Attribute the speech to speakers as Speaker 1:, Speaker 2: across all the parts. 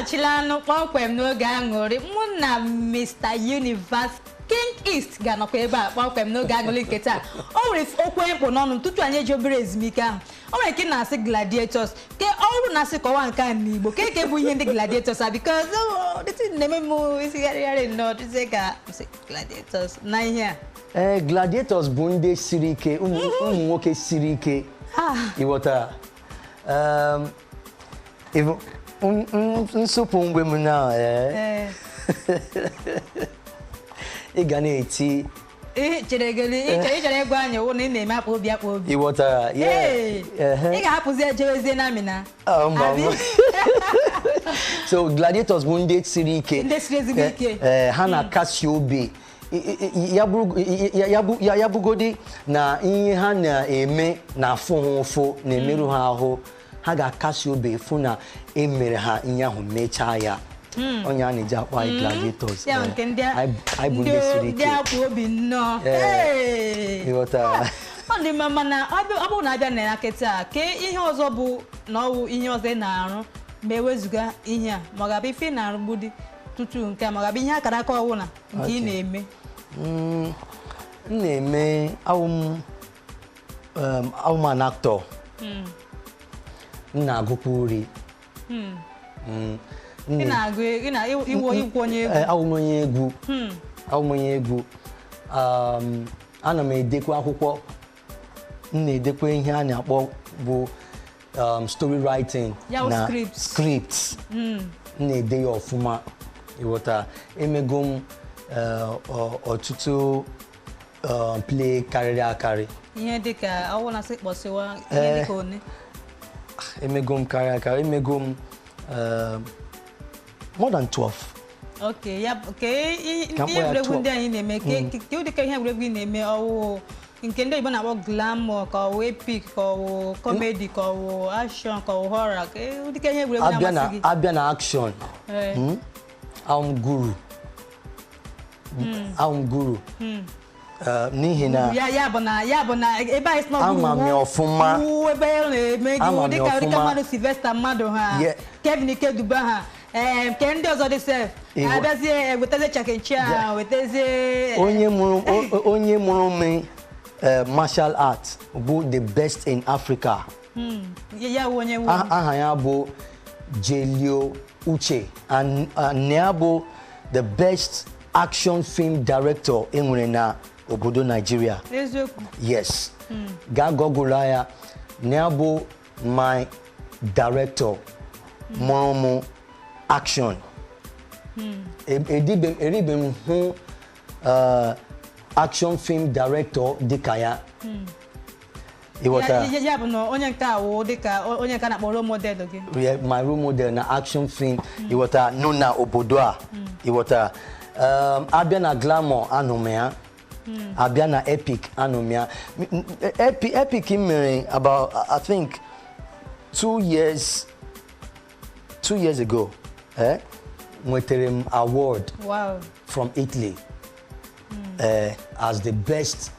Speaker 1: Chilano kpọmkwem n'oge aṅụrị mụ na Mr. Universe King East ga-anọkwa ebe a kpọmkwem n'oge aṅụrị nke taa. O nwere okwu mkpụ n'ọnụ tutu anyị eji obere ezumike ahụ. O nwere nke na-asị gladiators ke ọrụ na-asị kọwa nke a n'Igbo ke bụ ihe ndị gladiators a because na-eme m isigharịgharị nnọọ dịzie ka gladiators na ihe a.
Speaker 2: Gladiators bụ ndị siri ike, ụmụ nwoke siri ike. Ịghọtara? Nsụpụ mgbe m na ị ga na-eti
Speaker 1: chere egwu anyị wụ na ị na-eme akpa obi akpa obi.
Speaker 2: Ịghọtara?
Speaker 1: Ị ga-ahapụzi ejewezie na amịna.
Speaker 2: So gladiators bụ ndị siri ike.
Speaker 1: Ndị siri ezigbo ike.
Speaker 2: Ha na-akasi obi. Ya bụgodi na ihe ha na-eme na-afụ ha ụfụ na-emerụ ha ahụ, ha ga-akasi obi fụ na emere ha ihe ahụ mechaa ya. Onye a na-eji akpọ anyị gladiators. Anyị bụ ndị siri ike.
Speaker 1: Ndị akpụ obi nnọọ.
Speaker 2: Ịghọtara?
Speaker 1: Ọ dị mma mana ọ bụrụ na abịa na nkịta ke ihe ọzọ bụ na ọwụ ihe ọzọ ị na-arụ ma ewezụga ihe a ma ọ ga-abụ ife ị na-arụ gbudi tutu nke a ma ọ ga-abụ ihe akara aka ọwụ na nke ị na-eme.
Speaker 2: M na-eme awụ m an actor. M na-agụkwa uri.
Speaker 1: Ị na-agụ ịgwụ onye egwu.
Speaker 2: Awụ m onye egwu. Awụ m onye egwu. Ana m edekwa akwụkwọ. M na-edekwa ihe a na-akpọ bụ story writing na scripts. M na-ede ya ọfụma. Ịghọta? Emego m ọtụtụ play karịrị akarị.
Speaker 1: Ihe dịka ọwụ na-asị kpọsịwa ihe dịka one.
Speaker 2: Emego m karịrị akarị. Emego m more than 12.
Speaker 1: Okay, ya ihe egwuregwu ndị anyị na-eme ke ụdịka ihe egwuregwu ị na-eme ọwụ nke ndị Igbo na-akpọ glamour ka ọwụ epic ka ọwụ comedy ka ọwụ action ka ọwụ horror ka ụdịka ihe egwuregwu na-amasị gị?
Speaker 2: Abịa na action. I'm guru. I'm guru. N'ihi na
Speaker 1: ya bụ na ebe anyị sị
Speaker 2: ama m ọfụma.
Speaker 1: Ebe ọ na-eme gị dịka mmadụ Sylvester mmadụ ha Kevin Ikeduba ha nke ndị ọzọ dị sef abịazie wetazie chakenchi a wetazie
Speaker 2: onye mụrụ m martial art bụ the best in Africa. Aha ya bụ Jelio Uche and ya bụ the best action film director enwere na obodo Nigeria. Yes. Ga Google ya na bụ my director mụrụ action. Eribe m hụ action film director dịka ya.
Speaker 1: Ya bụ na onye nke awụ dịka onye nke na-akpọ role model gị.
Speaker 2: My role model na action film ịghọta nọ na obodo a. Ịghọta abịa na glamour anụ m ya. Abịa na epic anụ m ya. Epic mere about I think 2 years ago. Nwetara m award from Italy as the best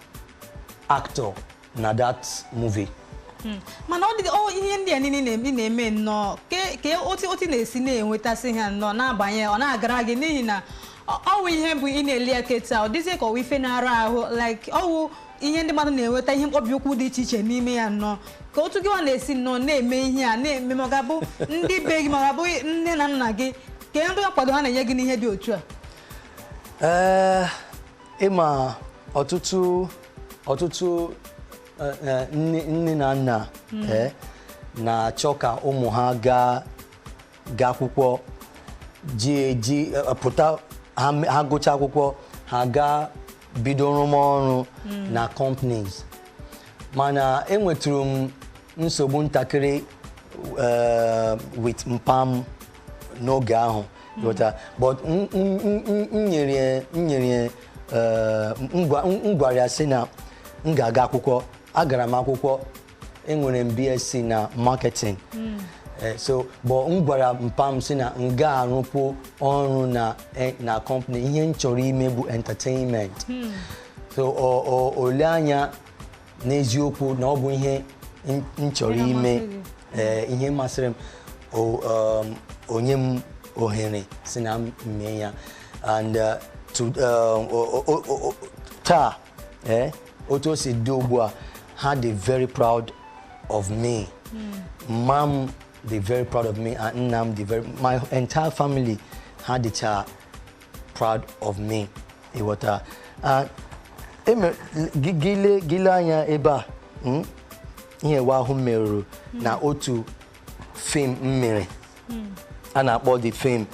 Speaker 2: actor na that movie.
Speaker 1: Mana ọ dị ihe ndị a niile na-eme nnọọ ke otu na-esi na-enwetasị ha nnọọ na-abanye ọ na-agara gị n'ihi na ọwụ ihe bụ ị na-eli aka taa ọ dịzie ka ọwụ ife na-arụ ahụ like ọwụ ihe ndị mmadụ na-enweta ihe mkpọbi okwu dị iche iche n'ime ya nnọọ ka otu gị nwa na-esi nnọọ na-eme ihe a na-eme ma ọ ga-abụ ndị be gị ma ọ ga-abụ nne na nna gị ka ndị nkwado ha na-enye gị n'ihe dị otu a.
Speaker 2: Ịma ọtụtụ nne na nna na-achọ ka ụmụ ha gaa akwụkwọ pụta ha gụcha akwụkwọ ha gaa bido rụmọrụ na companies. Mana enwetụrụ m nsogbu ntakịrị with mpam n'oge ahụ. But m gwara ya sị na m ga-aga akwụkwọ. Agara m akwụkwọ. Enwere m BSc na marketing. So but m gwara mpam sị na m ga-arụpụ ọrụ na company ihe m chọrọ ime bụ entertainment. So ole anya n'eziokwu na ọ bụ ihe m chọrọ ime ihe masịrị m onye m ohere si na mee ya and to taa otu o si dị ugbu a ha dị very proud of me. Mom they very proud of me and Nnam they very my entire family had it proud of me. It was gile anya eba ihe wa hu meru na otu film mmiri ana akpọ the film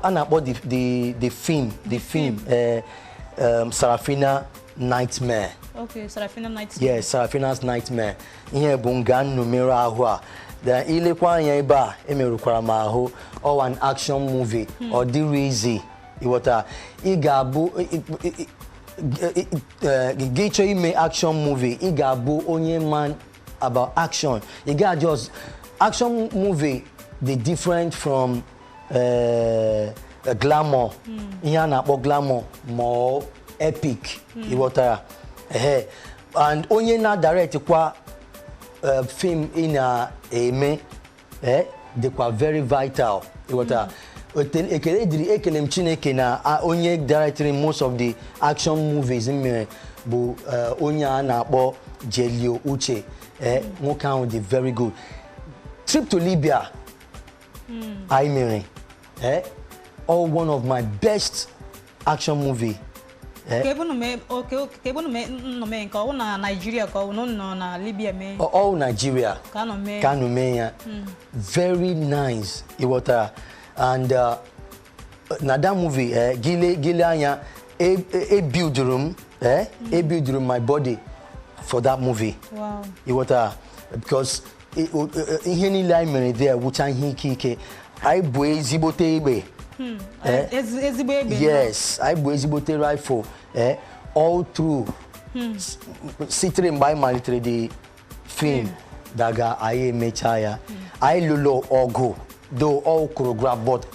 Speaker 2: ana akpọ the film Sarafina Nightmare.
Speaker 1: Okay, Sarafina Nightmare.
Speaker 2: Yes, Sarafina's Nightmare. Ihe bụ nga numero ahụ a. The ilekwa anya ebe a emerukwara m ahụ or an action movie or dịrị easy. Iwota ị ga-abụ gị chọọ ime action movie ị ga-abụ onye man about action. You got just action movie the different from glamour. Ihe a na-akpọ glamour more epic. Iwota and onye na direct kwa film ina eme dịkwa very vital. Iwota ekele m Chineke na onye directing most of the action movies mere bụ onye a na-akpọ Jelio Uche. Nwoke ahụ dị very good. Trip to Libya I mere all one of my best action movie.
Speaker 1: Kebunu me no me nka o na Nigeria ka o no na Libya me.
Speaker 2: All Nigeria. Kanu me ya. Very nice. Iwota and na that movie gile anya build room build room my body for that movie.
Speaker 1: Wow.
Speaker 2: Iwota because ihe niile I mere there wucha ihe ike I bụ ezigbote egbe.
Speaker 1: Ezigbo egbe.
Speaker 2: Yes, I bụ ezigbote rifle all through sitere mgbe I malitere the film daga anyị emecha ya anyị lụrụ ọgụ though all choreographed but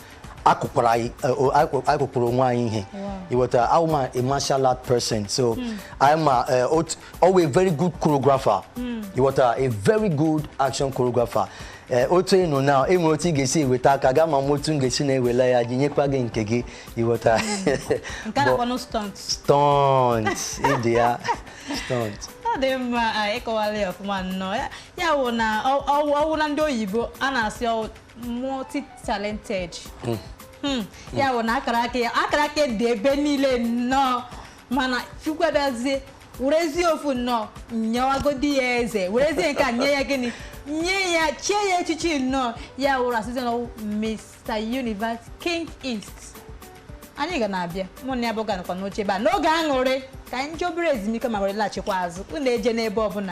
Speaker 2: akụkpụrụ onwe anyị ihe. I'm a martial art person, so I'm always a very good choreographer. A very good action choreographer. Otu eno now enwe otu ga-esi eweta aka ga ma motu ngesi na ewela ya jinyekwa gị nke gị iweta.
Speaker 1: Nke a kwa no stunt.
Speaker 2: Stunt. Idia stunt.
Speaker 1: Dị mma ịkọwala ya ọfụma nnọọ ya wụ na ọwụ na ndị oyibo a na-asị multi talented. Ya wụ na akara aka dị ebe niile nnọọ mana Chukwuedozie werezie ofu nnọọ nyewagodi ya eze werezie nke a nye ya gịnị nye ya chie ya echichi nnọọ ya wụrụ asịsị na Mr. Universe King East. Anyị ga na-abịa mụ na ya bụ ganakwa n'oche ebe a n'oge aṅụrị ka anyị jee obere ezumike ma were laghachikwa azụ unu eje n'ebe ọbụla.